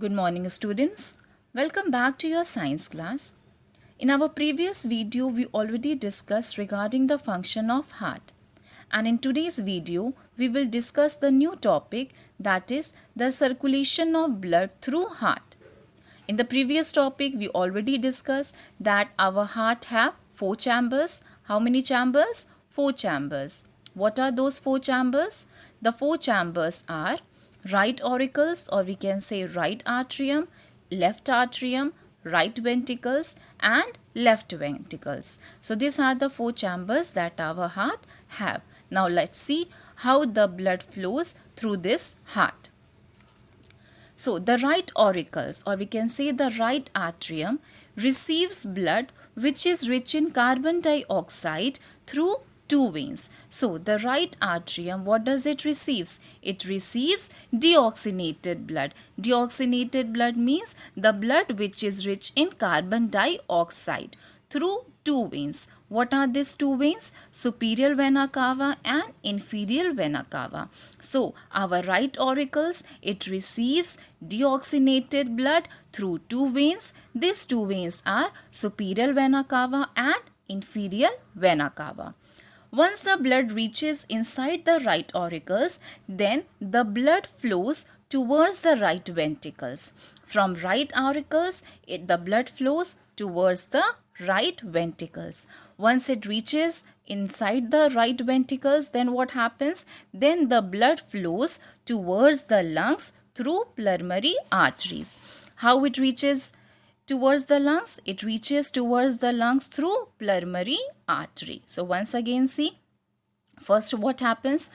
Good morning, students. Welcome back to your science class. In our previous video, we already discussed regarding the function of heart. And in today's video, we will discuss the new topic, that is the circulation of blood through heart. In the previous topic, we already discussed that our heart have 4 chambers. How many chambers? 4 chambers. What are those 4 chambers? The 4 chambers are right auricles, or we can say right atrium, left atrium, right ventricles and left ventricles. So these are the 4 chambers that our heart have. Now let's see how the blood flows through this heart. So the right auricles, or we can say the right atrium, receives blood which is rich in carbon dioxide through 2 veins. So the right atrium, what does it receives? It receives deoxygenated blood. Deoxygenated blood means the blood which is rich in carbon dioxide through 2 veins. What are these 2 veins? Superior vena cava and inferior vena cava. So our right auricles, it receives deoxygenated blood through 2 veins. These 2 veins are superior vena cava and inferior vena cava. Once the blood reaches inside the right auricles, then the blood flows towards the right ventricles. From right auricles, the blood flows towards the right ventricles. Once it reaches inside the right ventricles, then what happens? Then the blood flows towards the lungs through pulmonary arteries. How it reaches towards the lungs? It reaches towards the lungs through pulmonary artery. So once again see, first what happens?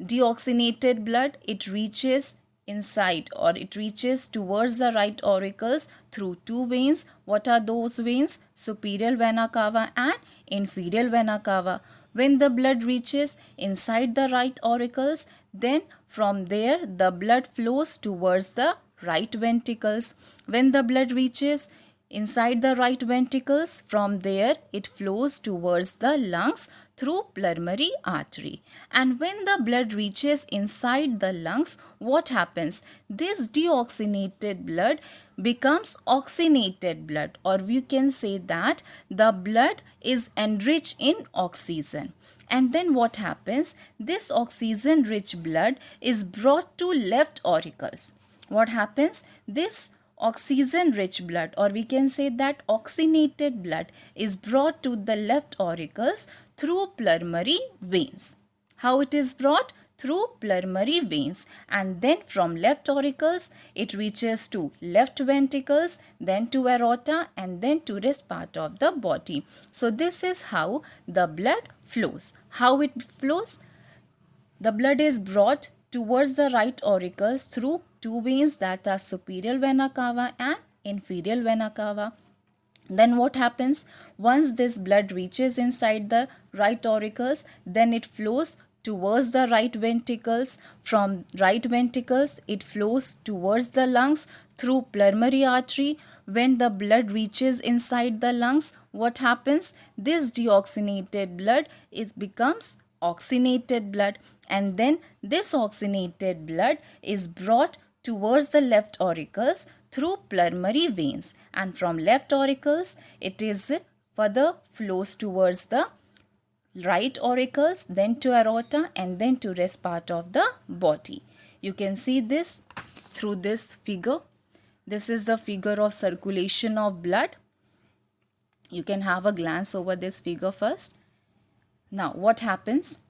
Deoxygenated blood, it reaches inside, or it reaches towards the right auricles through 2 veins. What are those veins? Superior vena cava and inferior vena cava. When the blood reaches inside the right auricles, then from there the blood flows towards the right ventricles. When the blood reaches inside the right ventricles, from there it flows towards the lungs through pulmonary artery. And when the blood reaches inside the lungs, what happens? This deoxygenated blood becomes oxygenated blood, or we can say that the blood is enriched in oxygen. And then what happens? This oxygen rich blood is brought to left auricles. What happens? This oxygen rich blood, or we can say that oxygenated blood, is brought to the left auricles through pulmonary veins. How it is brought? Through pulmonary veins, and then from left auricles it reaches to left ventricles, then to aorta, and then to rest part of the body. So this is how the blood flows. How it flows? The blood is brought towards the right auricles through 2 veins, that are superior vena cava and inferior vena cava. Then what happens? Once this blood reaches inside the right auricles, then it flows towards the right ventricles. From right ventricles, it flows towards the lungs through pulmonary artery. When the blood reaches inside the lungs, what happens? This deoxygenated blood becomes oxygenated blood, and then this oxygenated blood is brought towards the left auricles through pulmonary veins, and from left auricles it is further flows towards the right auricles, then to aorta, and then to rest part of the body. You can see this through this figure. This is the figure of circulation of blood. You can have a glance over this figure first. Now what happens?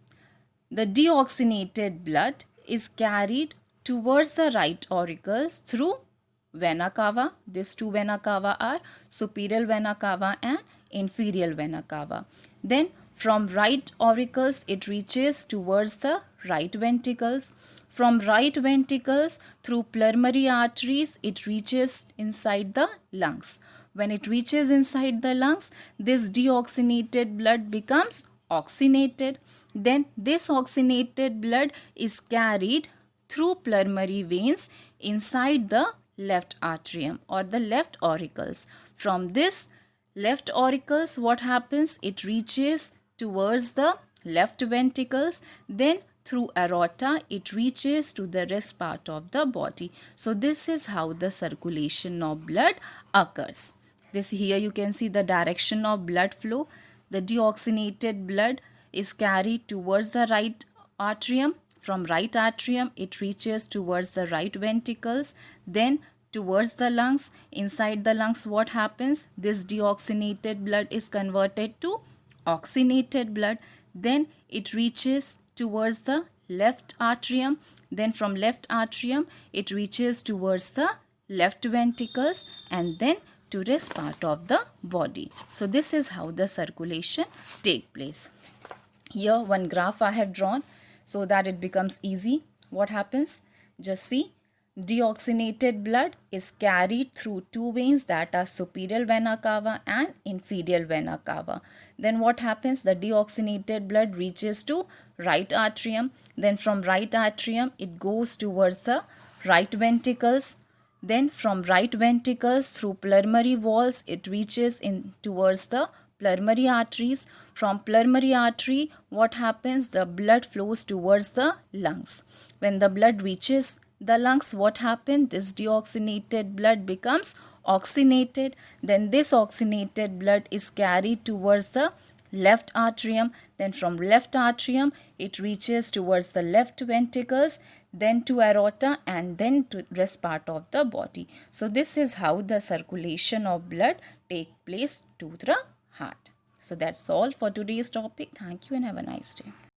The deoxygenated blood is carried towards the right auricles through vena cava. These 2 vena cava are superior vena cava and inferior vena cava. Then from right auricles it reaches towards the right ventricles. From right ventricles through pulmonary arteries it reaches inside the lungs. When it reaches inside the lungs, this deoxygenated blood becomes oxygenated. Then this oxygenated blood is carried through pulmonary veins inside the left atrium, or the left auricles. From this left auricles, what happens? It reaches towards the left ventricles, then through aorta, it reaches to the rest part of the body. So this is how the circulation of blood occurs. This here you can see the direction of blood flow. The deoxygenated blood is carried towards the right atrium. From right atrium, it reaches towards the right ventricles, then towards the lungs. Inside the lungs, what happens? This deoxygenated blood is converted to oxygenated blood. Then it reaches towards the left atrium. Then from left atrium, it reaches towards the left ventricles and then to rest part of the body. So this is how the circulation take place. Here one graph I have drawn so that it becomes easy. What happens? Just see, deoxygenated blood is carried through two veins, that are superior vena cava and inferior vena cava. Then what happens? The deoxygenated blood reaches to right atrium. Then from right atrium, it goes towards the right ventricles. Then from right ventricles through pulmonary walls, it reaches in towards the pulmonary arteries. From pulmonary artery, what happens? The blood flows towards the lungs. When the blood reaches the lungs, what happens? This deoxygenated blood becomes oxygenated. Then this oxygenated blood is carried towards the left atrium. Then from left atrium, it reaches towards the left ventricles, then to aorta and then to rest part of the body. So this is how the circulation of blood take place to the heart. So that's all for today's topic. Thank you and have a nice day.